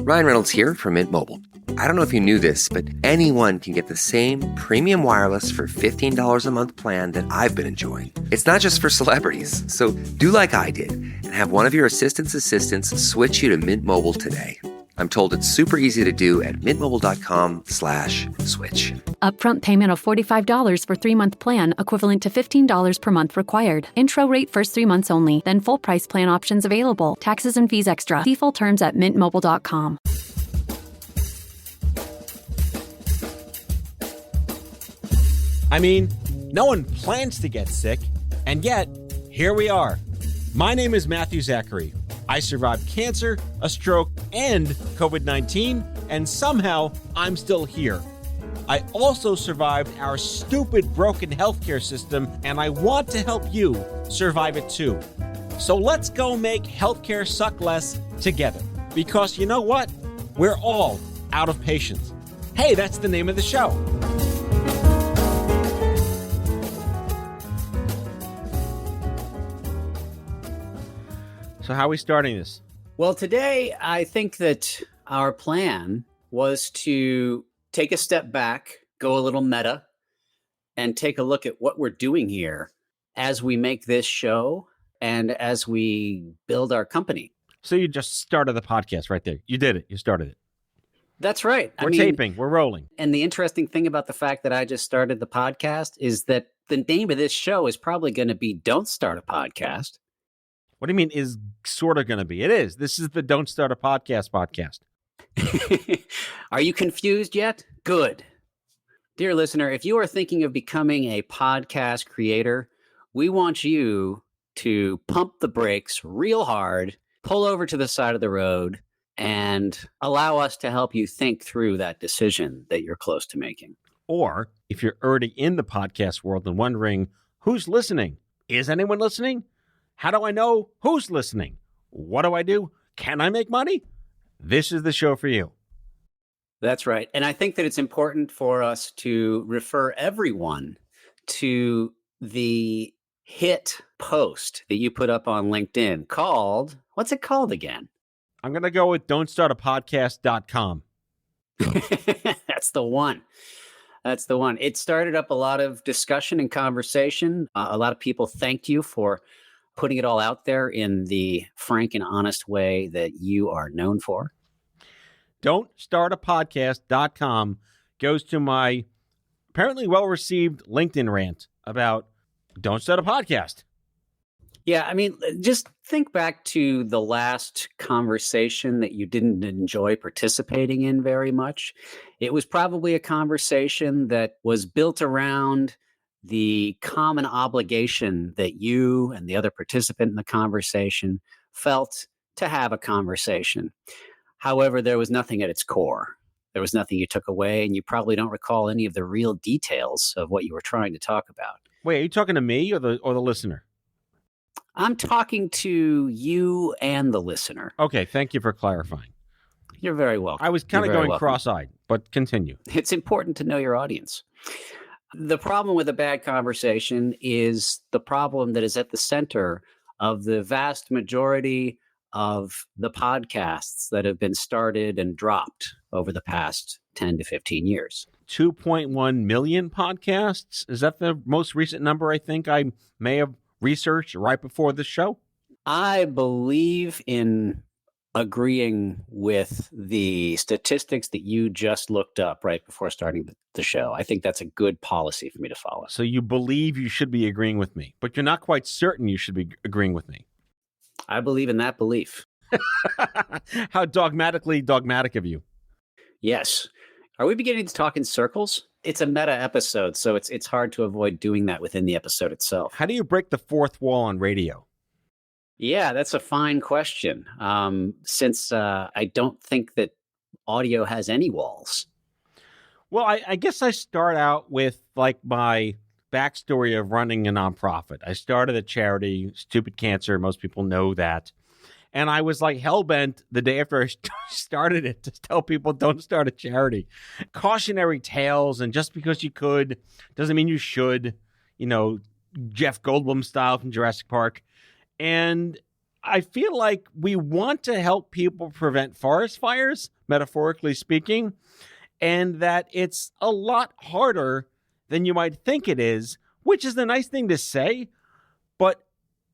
Ryan Reynolds here from Mint Mobile. I don't know if you knew this, but anyone can get the same premium wireless for $15 a month plan that I've been enjoying. It's not just for celebrities. So do like I did and have one of your assistants switch you to Mint Mobile today. I'm told it's super easy to do at mintmobile.com/switch. Upfront payment of $45 for 3-month plan, equivalent to $15 per month required. Intro rate first 3 months only, then full price plan options available. Taxes and fees extra. See full terms at mintmobile.com. I mean, no one plans to get sick, and yet, here we are. My name is Matthew Zachary. I survived cancer, a stroke, and COVID-19, and somehow I'm still here. I also survived our stupid broken healthcare system, and I want to help you survive it too. So let's go make healthcare suck less together. Because you know what? We're all out of patience. Hey, that's the name of the show. So how are we starting this? Well, today I think that our plan was to take a step back, go a little meta, and take a look at what we're doing here as we make this show and as we build our company. So you just started the podcast right there. You did it. You started it. That's right. We're taping. We're rolling. And the interesting thing about the fact that I just started the podcast is that the name of this show is probably going to be Don't Start a Podcast. What do you mean is sort of going to be? It is. This is the Don't Start a Podcast podcast. Are you confused yet? Good. Dear listener, if you are thinking of becoming a podcast creator, we want you to pump the brakes real hard, pull over to the side of the road, and allow us to help you think through that decision that you're close to making. Or if you're already in the podcast world and wondering, who's listening? Is anyone listening? How do I know who's listening? What do I do? Can I make money? This is the show for you. That's right. And I think that it's important for us to refer everyone to the hit post that you put up on LinkedIn called, what's it called again? I'm going to go with don'tstartapodcast.com. That's the one. That's the one. It started up a lot of discussion and conversation. A lot of people thanked you for putting it all out there in the frank and honest way that you are known for. Don'tstartapodcast.com goes to my apparently well-received LinkedIn rant about don't start a podcast. Yeah, I mean, just think back to the last conversation that you didn't enjoy participating in very much. It was probably a conversation that was built around the common obligation that you and the other participant in the conversation felt to have a conversation. However, there was nothing at its core. There was nothing you took away, and you probably don't recall any of the real details of what you were trying to talk about. Wait, are you talking to me or the listener? I'm talking to you and the listener. Okay, thank you for clarifying. You're very welcome. I was kind of going welcome. cross-eyed, but continue. It's important to know your audience. The problem with a bad conversation is the problem that is at the center of the vast majority of the podcasts that have been started and dropped over the past 10 to 15 years. 2.1 million podcasts? Is that the most recent number I think I may have researched right before this show? I believe in agreeing with the statistics that you just looked up right before starting the show. I think that's a good policy for me to follow. So you believe you should be agreeing with me, but you're not quite certain you should be agreeing with me. I believe in that belief. How dogmatic of you. Yes. Are we beginning to talk in circles? It's a meta episode, so it's hard to avoid doing that within the episode itself. How do you break the fourth wall on radio? Yeah, that's a fine question. Since I don't think that audio has any walls. Well, I guess I start out with like my backstory of running a nonprofit. I started a charity, Stupid Cancer. Most people know that. And I was like hell-bent the day after I started it to tell people don't start a charity. Cautionary tales, and just because you could doesn't mean you should, you know, Jeff Goldblum style from Jurassic Park. And I feel like we want to help people prevent forest fires, metaphorically speaking, and that it's a lot harder than you might think it is, which is the nice thing to say. But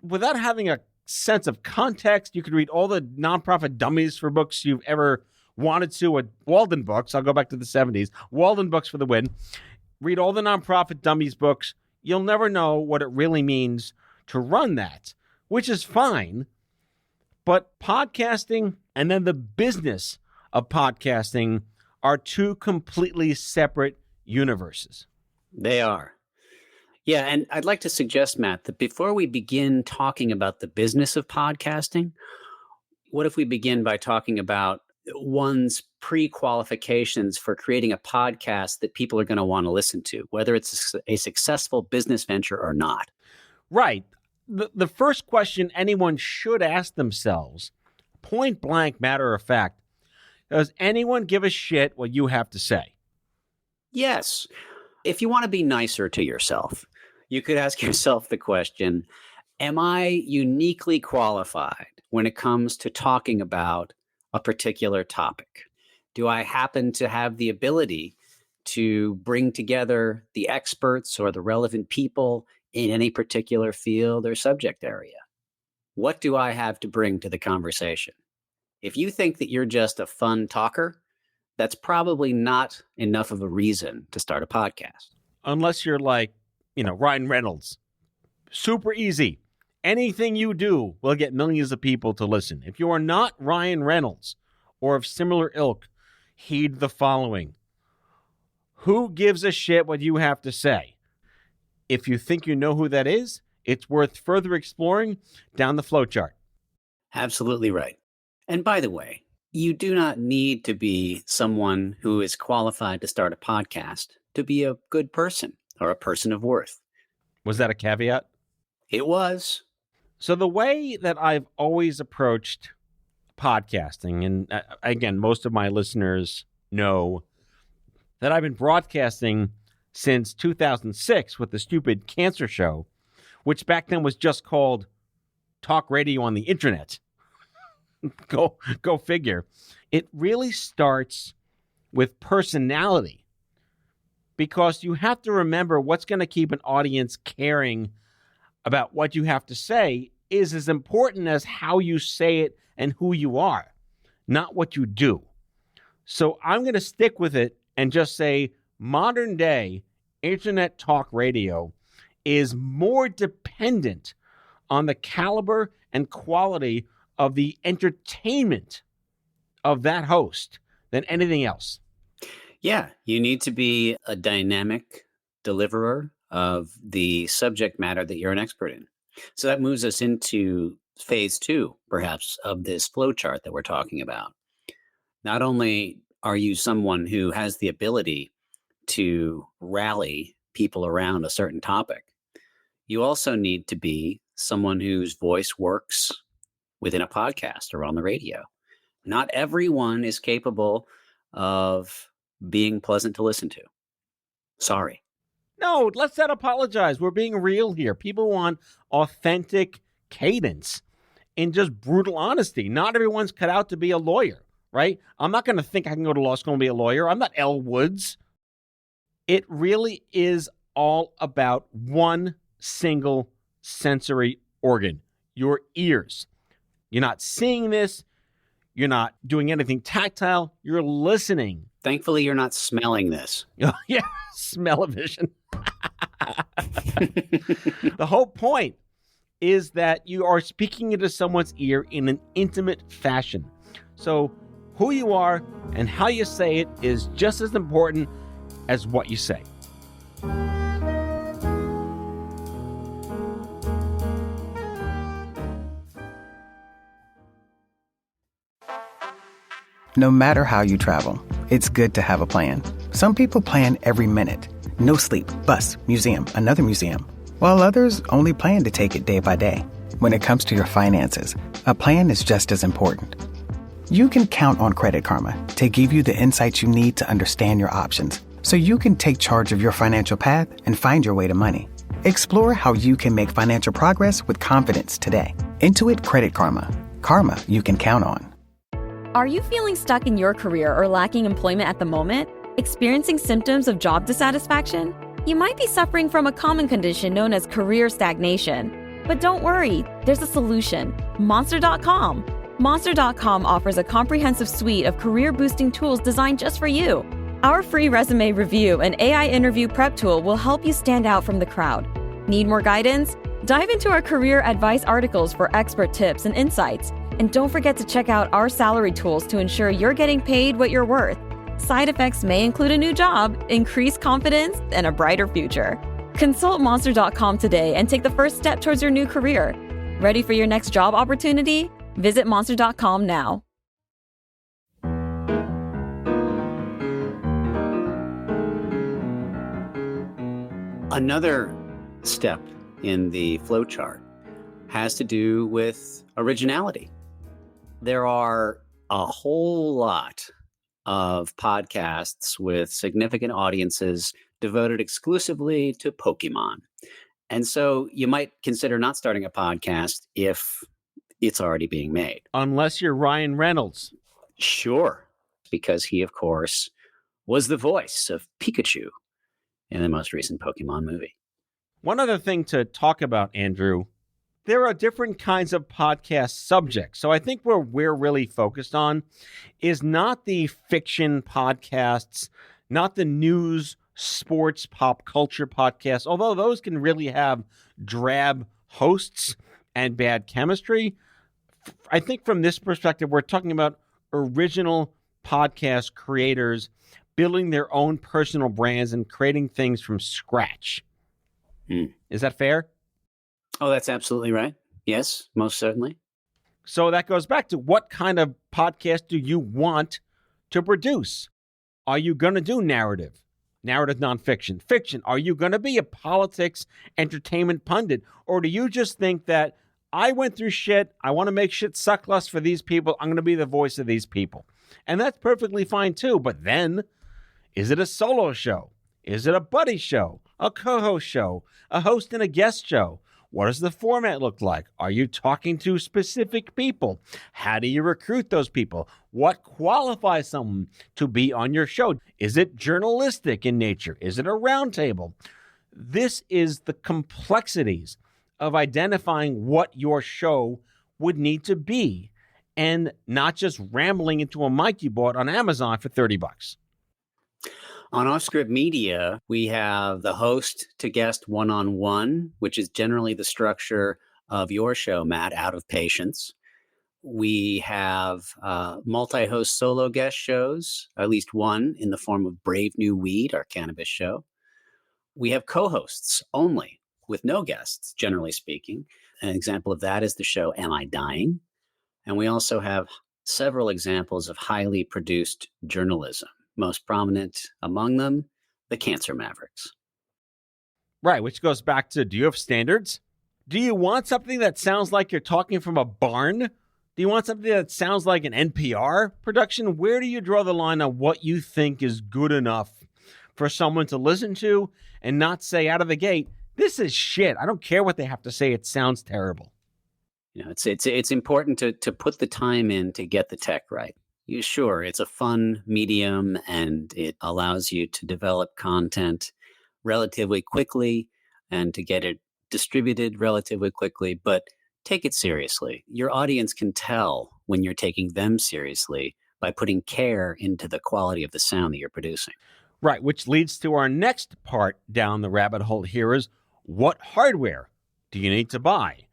without having a sense of context, you could read all the nonprofit dummies for books you've ever wanted to with Walden Books. I'll go back to the 70s. Walden Books for the win. Read all the nonprofit dummies books. You'll never know what it really means to run that, which is fine. But podcasting and then the business of podcasting are two completely separate universes. They are. Yeah, and I'd like to suggest, Matt, that before we begin talking about the business of podcasting, what if we begin by talking about one's pre-qualifications for creating a podcast that people are going to want to listen to, whether it's a successful business venture or not? Right. The first question anyone should ask themselves, point blank, matter of fact, does anyone give a shit what you have to say? Yes. If you want to be nicer to yourself, you could ask yourself the question, am I uniquely qualified when it comes to talking about a particular topic? Do I happen to have the ability to bring together the experts or the relevant people in any particular field or subject area? What do I have to bring to the conversation? If you think that you're just a fun talker, that's probably not enough of a reason to start a podcast. Unless you're like, Ryan Reynolds. Super easy. Anything you do will get millions of people to listen. If you are not Ryan Reynolds or of similar ilk, heed the following. Who gives a shit what you have to say? If you think you know who that is, it's worth further exploring down the flowchart. Absolutely right. And by the way, you do not need to be someone who is qualified to start a podcast to be a good person or a person of worth. Was that a caveat? It was. So the way that I've always approached podcasting, and again, most of my listeners know that I've been broadcasting since 2006 with the stupid cancer show, which back then was just called Talk Radio on the Internet. Go figure. It really starts with personality, because you have to remember what's going to keep an audience caring about what you have to say is as important as how you say it and who you are, not what you do. So I'm going to stick with it and just say modern day internet talk radio is more dependent on the caliber and quality of the entertainment of that host than anything else. Yeah, you need to be a dynamic deliverer of the subject matter that you're an expert in. So that moves us into phase 2, perhaps, of this flowchart that we're talking about. Not only are you someone who has the ability to rally people around a certain topic, you also need to be someone whose voice works within a podcast or on the radio. Not everyone is capable of being pleasant to listen to. Sorry. No, let's not apologize. We're being real here. People want authentic cadence and just brutal honesty. Not everyone's cut out to be a lawyer, right? I'm not going to think I can go to law school and be a lawyer. I'm not Elle Woods. It really is all about one single sensory organ, your ears. You're not seeing this. You're not doing anything tactile. You're listening. Thankfully, you're not smelling this. Oh, yeah, smell-o-vision. The whole point is that you are speaking into someone's ear in an intimate fashion. So who you are and how you say it is just as important as what you say. No matter how you travel, it's good to have a plan. Some people plan every minute. No sleep, bus, museum, another museum. While others only plan to take it day by day. When it comes to your finances, a plan is just as important. You can count on Credit Karma to give you the insights you need to understand your options, so you can take charge of your financial path and find your way to money. Explore how you can make financial progress with confidence today. Intuit Credit Karma. Karma you can count on. Are you feeling stuck in your career or lacking employment at the moment? Experiencing symptoms of job dissatisfaction? You might be suffering from a common condition known as career stagnation. But don't worry, there's a solution. Monster.com. Monster.com offers a comprehensive suite of career-boosting tools designed just for you. Our free resume review and AI interview prep tool will help you stand out from the crowd. Need more guidance? Dive into our career advice articles for expert tips and insights. And don't forget to check out our salary tools to ensure you're getting paid what you're worth. Side effects may include a new job, increased confidence, and a brighter future. Consult Monster.com today and take the first step towards your new career. Ready for your next job opportunity? Visit Monster.com now. Another step in the flowchart has to do with originality. There are a whole lot of podcasts with significant audiences devoted exclusively to Pokemon. And so you might consider not starting a podcast if it's already being made. Unless you're Ryan Reynolds. Sure, because he, of course, was the voice of Pikachu in the most recent Pokemon movie. One other thing to talk about, Andrew, there are different kinds of podcast subjects. So I think where we're really focused on is not the fiction podcasts, not the news, sports, pop culture podcasts, although those can really have drab hosts and bad chemistry. I think from this perspective, we're talking about original podcast creators building their own personal brands and creating things from scratch. Is that fair? Oh, that's absolutely right. Yes, most certainly. So that goes back to what kind of podcast do you want to produce? Are you going to do narrative nonfiction, fiction? Are you going to be a politics, entertainment pundit? Or do you just think that I went through shit, I want to make shit suck less for these people, I'm going to be the voice of these people? And that's perfectly fine too. But then, is it a solo show? Is it a buddy show? A co-host show? A host and a guest show? What does the format look like? Are you talking to specific people? How do you recruit those people? What qualifies someone to be on your show? Is it journalistic in nature? Is it a roundtable? This is the complexities of identifying what your show would need to be and not just rambling into a mic you bought on Amazon for $30. On Offscript Media, we have the host to guest one-on-one, which is generally the structure of your show, Matt, Out of Patience. We have multi-host solo guest shows, at least one in the form of Brave New Weed, our cannabis show. We have co-hosts only, with no guests, generally speaking. An example of that is the show Am I Dying? And we also have several examples of highly produced journalism. Most prominent among them, the Cancer Mavericks. Right, which goes back to, do you have standards? Do you want something that sounds like you're talking from a barn? Do you want something that sounds like an NPR production? Where do you draw the line on what you think is good enough for someone to listen to and not say out of the gate, this is shit. I don't care what they have to say. It sounds terrible. You know, it's important to put the time in to get the tech right. Sure, it's a fun medium and it allows you to develop content relatively quickly and to get it distributed relatively quickly, but take it seriously. Your audience can tell when you're taking them seriously by putting care into the quality of the sound that you're producing. Right, which leads to our next part down the rabbit hole here is, what hardware do you need to buy?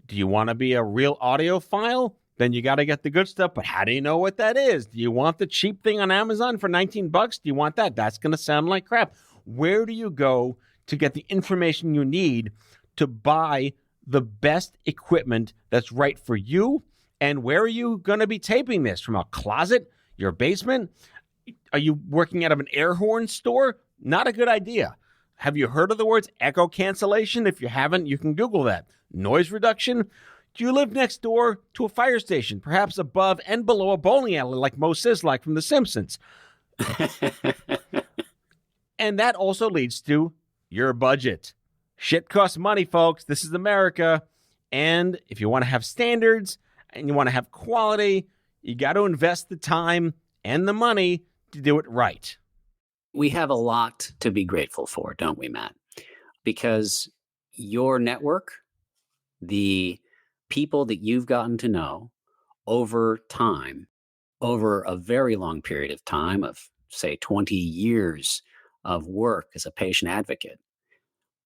Do you want to be a real audiophile? Then you got to get the good stuff. But how do you know what that is? Do you want the cheap thing on Amazon for $19? Do you want that? That's going to sound like crap. Where do you go to get the information you need to buy the best equipment that's right for you? And where are you going to be taping this? From a closet? Your basement? Are you working out of an air horn store? Not a good idea. Have you heard of the words echo cancellation? If you haven't, you can Google that. Noise reduction? Do you live next door to a fire station, perhaps above and below a bowling alley like Mo Sizlak from The Simpsons? And that also leads to your budget. Shit costs money, folks. This is America. And if you want to have standards and you want to have quality, you got to invest the time and the money to do it right. We have a lot to be grateful for, don't we, Matt? Because your network, the people that you've gotten to know over time, over a very long period of time of, say, 20 years of work as a patient advocate,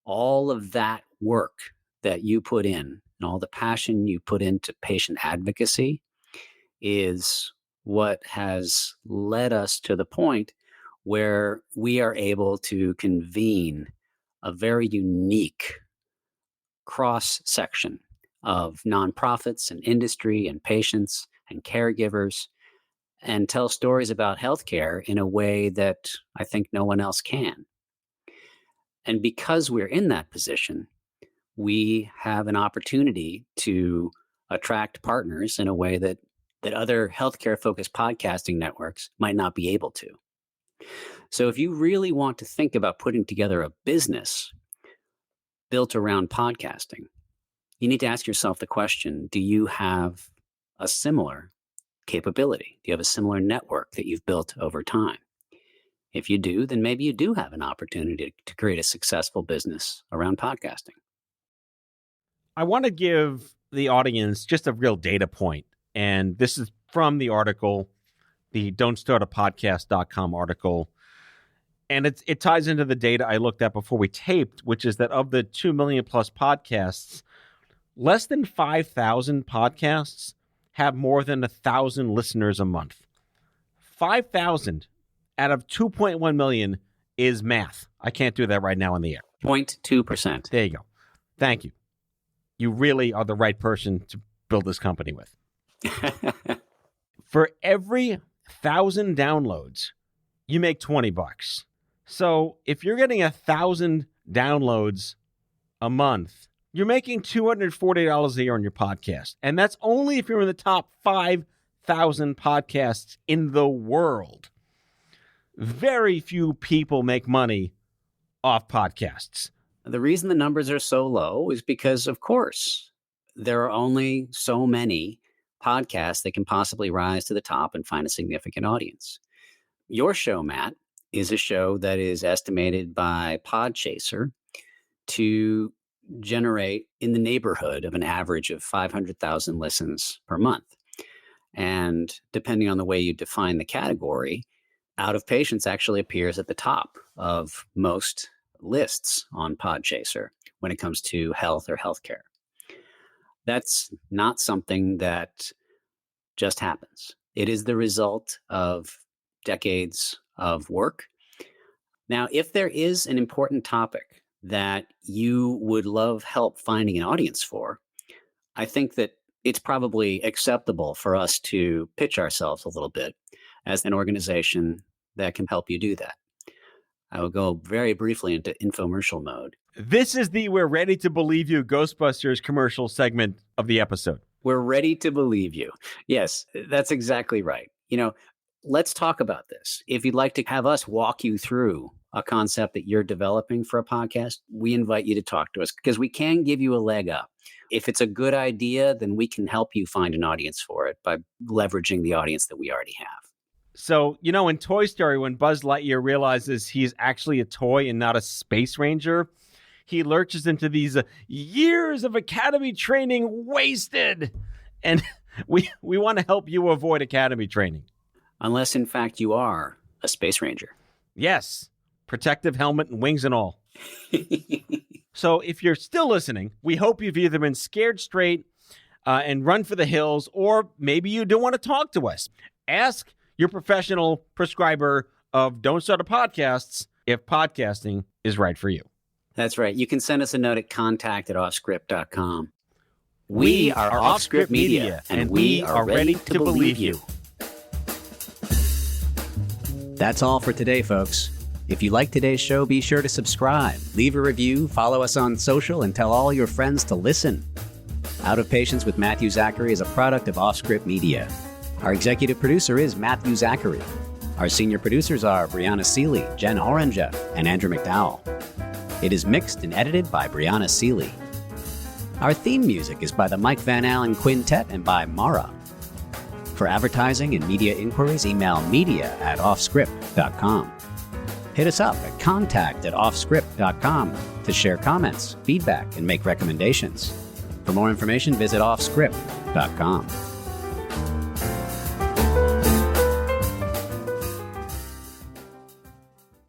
all of that work that you put in and all the passion you put into patient advocacy is what has led us to the point where we are able to convene a very unique cross-section of nonprofits and industry and patients and caregivers and tell stories about healthcare in a way that I think no one else can. And because we're in that position, we have an opportunity to attract partners in a way that other healthcare-focused podcasting networks might not be able to. So if you really want to think about putting together a business built around podcasting, you need to ask yourself the question, do you have a similar capability? Do you have a similar network that you've built over time? If you do, then maybe you do have an opportunity to create a successful business around podcasting. I want to give the audience just a real data point. And this is from the article, the don'tstartapodcast.com article. And it ties into the data I looked at before we taped, which is that of the 2 million plus podcasts, less than 5,000 podcasts have more than 1,000 listeners a month. 5,000 out of 2.1 million is math. I can't do that right now on the air. 0.2%. There you go. Thank you. You really are the right person to build this company with. For every 1,000 downloads, you make $20. So if you're getting 1,000 downloads a month, you're making $240 a year on your podcast. And that's only if you're in the top 5,000 podcasts in the world. Very few people make money off podcasts. The reason the numbers are so low is because, of course, there are only so many podcasts that can possibly rise to the top and find a significant audience. Your show, Matt, is a show that is estimated by Podchaser to generate in the neighborhood of an average of 500,000 listens per month. And depending on the way you define the category, Out of Patients actually appears at the top of most lists on Podchaser when it comes to health or healthcare. That's not something that just happens. It is the result of decades of work. Now, if there is an important topic that you would love help finding an audience for, I think that it's probably acceptable for us to pitch ourselves a little bit as an organization that can help you do that. I will go very briefly into infomercial mode. This is the We're Ready to Believe You Ghostbusters commercial segment of the episode. We're ready to believe you. Yes, that's exactly right. Let's talk about this. If you'd like to have us walk you through a concept that you're developing for a podcast, we invite you to talk to us because we can give you a leg up. If it's a good idea, then we can help you find an audience for it by leveraging the audience that we already have. So, in Toy Story, when Buzz Lightyear realizes he's actually a toy and not a space ranger, he lurches into these years of academy training wasted. And we want to help you avoid academy training. Unless, in fact, you are a space ranger. Yes. Protective helmet and wings and all. So if you're still listening, we hope you've either been scared straight and run for the hills, or maybe you don't want to talk to us. Ask your professional prescriber of Don't Start a Podcasts if podcasting is right for you. That's right. You can send us a note at contact@offscript.com. We are Offscript Media, and we are ready to believe you. That's all for today, folks. If you like today's show, be sure to subscribe, leave a review, follow us on social, and tell all your friends to listen. Out of Patients with Matthew Zachary is a product of Offscript Media. Our executive producer is Matthew Zachary. Our senior producers are Brianna Seeley, Jen Oranger, and Andrew McDowell. It is mixed and edited by Brianna Seeley. Our theme music is by the Mike Van Allen Quintet and by Mara. For advertising and media inquiries, email media@offscript.com. Hit us up at contact@offscript.com to share comments, feedback, and make recommendations. For more information, visit offscript.com.